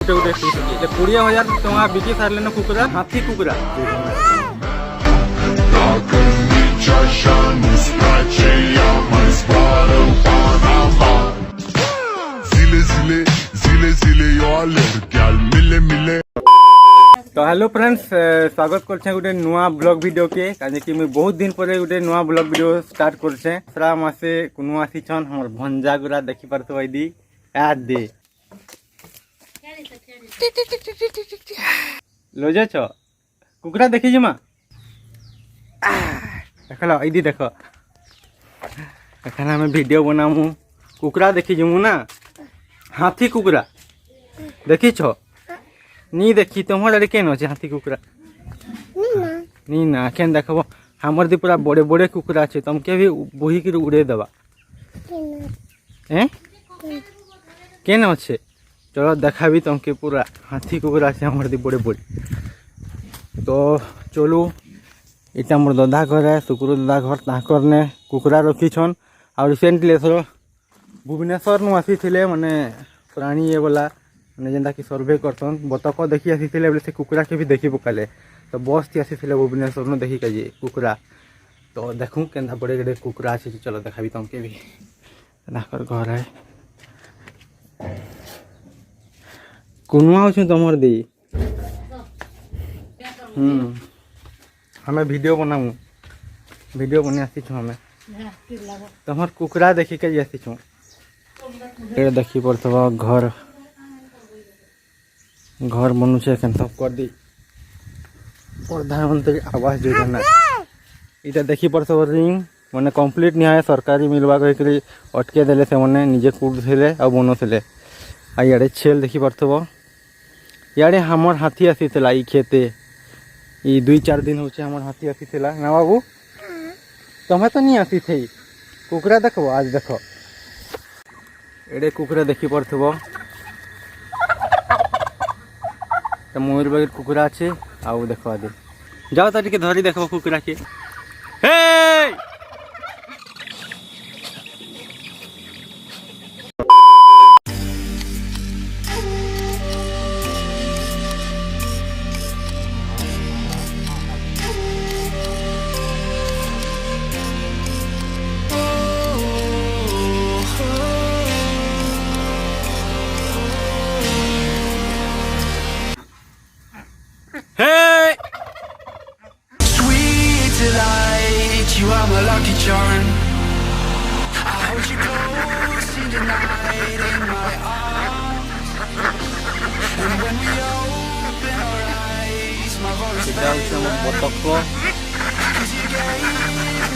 गुटे गुटे पिस जे 20,000 टका बिकी सारले न कुकुरा हाथी कुकुरा तो हेलो फ्रेंड्स स्वागत करछे गुटे नुआ ब्लॉग वीडियो के काजे कि मैं बहुत दिन पर गुटे नुआ ब्लॉग वीडियो स्टार्ट करछे सरा मासे कुनु आसी छन हमर भंजा गुरा देखि परतो आइदी याद दे लोजे छ कुकुरा देखि जमा देखला आइदी देखो एखना में वीडियो बनामु कुकुरा देखि जमु ना हाथी कुकुरा देखि छ नी देखी तुम्हारे केन अच्छे हाथी कुकुरा नी ना केन देखब हमर दी पूरा बड़े बड़े कुकुरा अच्छे तुमके भी बोही कर उड़े देवा केन अच्छे चलो देखा भी तुमके पूरा हाथी कुकुरा अच्छे हमर दी बड़े बड़े तो चलू इटा मोर दादा घर है सुकुर दादा घर ताकर ने कुकुरा रखी छन और रिसेंटली एथर भुवनेश्वर नु आसी थिले माने प्राणी ये वाला मैंने जेनता कि सर्वे करसन बतक देखी आसी बोले से कुकुरा के भी देखी पकाले तो बस थी आसी भुवनेश्वर न देखी के कुकुरा तो देखूँ केन्ता बड़े बड़े कुकुरा अच्छे चलो देखा भी तुमके भी घर है कुनुआ हो तुमर दी हमें वीडियो बनाऊ वीडियो बने आसी छो हमें तुमर कुकुरा देखी के आसी छो देखी पड़ता घर घर मनुष्य सब कर दी प्रधानमंत्री आवास योजना इटा देखी पड़े रिंग मैंने कंप्लीट नहीं है सरकारी मिलवा कही अटके देले से मैंने निजे कूदे आ बनौले आ इे छेल देखी पड़े इे हमर हाथी आसी ई खेते ई 2-4 दिन हो हमर हाथी आसी ना बाबू तुम्हें तो नहीं आसी थे कुकुरा देख आज देख एडे कुकुरा देखी पड़े मयूर बगैर कुकुरा अच्छे आउ देख दे जाओ तो टे धरी देख कुकुरा के You are my lucky charm. I hold you close in the night in my arms. And when we open our eyes, my voice fades away. 'Cause you gave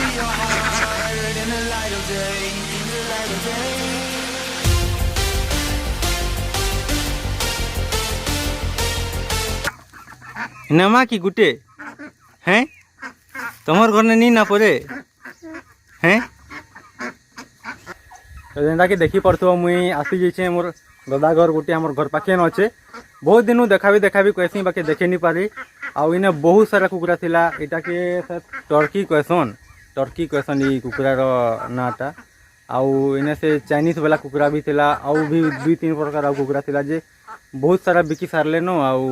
me your heart in the light of day, in the light of day. नमा की गुटे हैं तुम्हार घर ने नी ना पड़े हैं तो जेनता कि देखी पड़ो मुई आसी जाइए मोर दादा घर गोटे हमर घर पाखे न अच्छे बहुत दिन देखा भी कहसी बाकी देखे नहीं पारी आउ इने बहुत सारा कुकुरा थिला इटा के टर्की कहसन ई कुकुरार नाटा आउ इने से चाइनीज वाला कुकुरा भी थिला आउ भी 2-3 प्रकार आउ कुकुरा थिला जे बहुत सारा बिकी सारले न आउ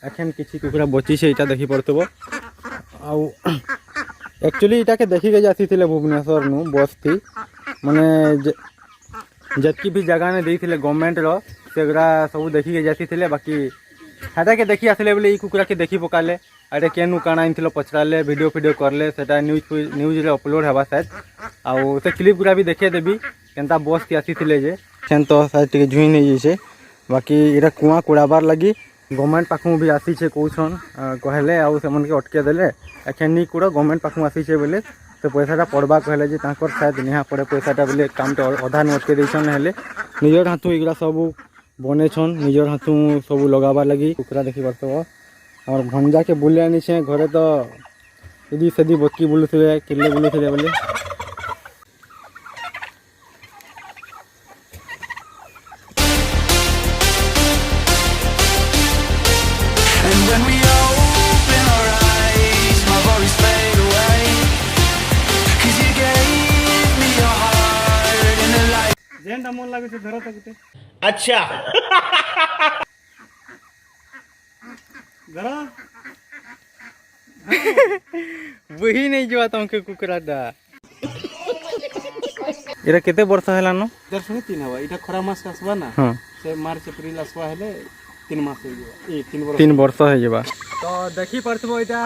एखन किसी कुकुरा बची से इटा देखी पड़ो आउ एक्चुअली इटा के देखी के जाती थे भुवनेश्वर नु बस थी माने जबकि भी जगह ने दी थे गवर्नमेंट रो सेगरा सब देखी के जाती थे बाकी हेटा के देखी आसले बोले ई कुकुरा के देखी पकाले अरे केनु काना आइथिलो पछराले वीडियो करले सेटा न्यूज रे अपलोड हेबा शायद आउ से क्लिप गुरा भी देखे देबी केनता बस थी आसी थे जे सेन तो शायद टिके झुई नहीं जैसे बाकी इरा कुआ कुड़ाबार लगी गवर्नमेंट पाखु भी आसी छे कौन कहले आउ से मन के अटके देले एखन नी कुड़ा गवर्नमेंट पाखु आसी छे बोले तो पैसाटा पड़वा कहले जे तांकर शायद निहा पड़े पैसाटा बोले काम तो अधा न अटके देछन हेले निजर हाथू इगरा सब बने छन निजर हाथू सब लगाबार लगी कुकुरा देखि परतो और भंजा के बुले आनी छे घरे तो इदी सदी बक्की बुलुथिले किल्ले बुलुथिले बोले अच्छा बुही नहीं जुआ तुमके कुकुराटा एरा केते वर्ष हेलान इधर सुनी 3 हवा इटा खरा मास आसबा ना हाँ से मार्च अप्रैल आसबा हेले 3 मास हो जावा ए 3 वर्ष 3 वर्ष है जेबा तो देखी पड़थबो इटा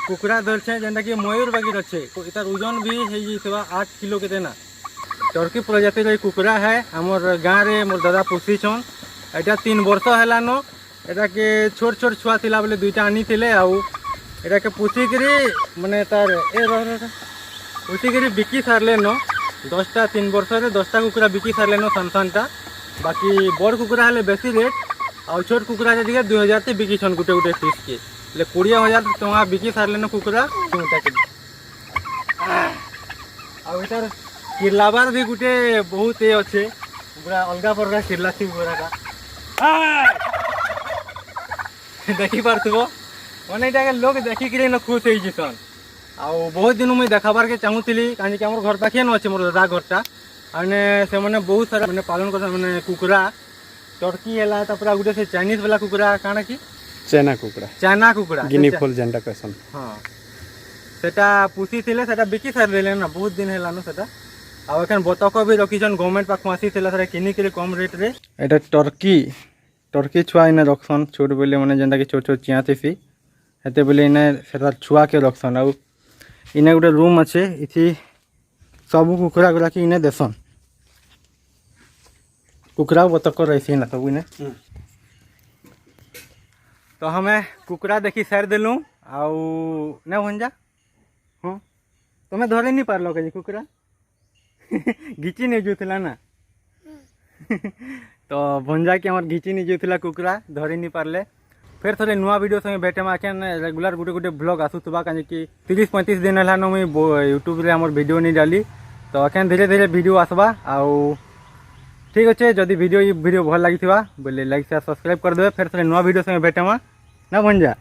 कुकुरा धरछे जेंटा कि मयूर बागी रछे इतार ओजन भी हे जितबा 8 किलो के देना टर्की प्रजाति रे कुकुरा है हमर गां रे मोर दादा पोसी छन एटा 3 वर्ष हेलान एटा के छोट छोट छुआ थिला बोले दुईटा आनी थिले आउ एटा के पुसी करी माने तार ए पुसी करी बिकी सारले न 10टा 3 वर्ष रे 10टा कुकुरा बिकी सारले न सानसानटा बाकी बड़ कुकुरा हेले बेसी रेट आ छोट कुकुरा जदि 2000 ते बिकी छन गुटे गुटे पीस के ले 20000 टका बिकी सारले न कुकुरा चिंता के आ इतार किरलाबार भी गुटे बहुत ए अच्छे पूरा अलगा प्रकार किरला थी पूरा देखी पार्थबो माने इटा के लोग देखी के न खुश होई जिसन आ बहुत दिन मुई देखाबार के चाहूली कहीं हमर घर पाखे न अच्छे मोर दादा घरटा आने से माने बहुत सारा माने पालन करता माने कुकुरा टर्की हैला तापर गुटे से चाइनीज वाला कुकुरा काना की चाइना कुकुरा गिनी फॉल जेंटा कहसन हां सेटा पुसी थिले सेटा बिकी सार देले ना बहुत दिन हैला न सेटा आ एखन बतक भी रखिछन गवर्नमेंट पाख मासी थिला सेटा किनी के कम रेट रे एटा टर्की छुआ इने रखसन छोट बोले माने जेंटा कि छोट छोट चिया थिसी हेते बोले इने सेटा छुआ के रखसन आ इने गोटे रूम अच्छे इथि सब कुकुरा गुला कि इने देसन कुकुरा बतक रही ना सब इने तो हमें कुकुरा देखी सार देलु आउ ना भंजा हाँ तुम्हें धरे नहीं पारल के कुकुरा घिची नहीं जुला ना तो भंजा के हमार घिची नहीं जुला कुकुरा धरी नहीं पारले फिर थोड़े नुआ वीडियो संगे भेटे आखन रेगुलर गुटे गुटे ब्लॉग आसूबा कहीं कि 30-35 दिन है मुई यूट्यूब रे हमर वीडियो नहीं डाली तो आखन धीरे धीरे वीडियो आसबा आउ ठीक अच्छे जदि वीडियो भल लगी बोले लाइक शेयर सब्सक्राइब कर देवे फिर थोड़े नुआ वीडियो संगे भेटे ना भंजा।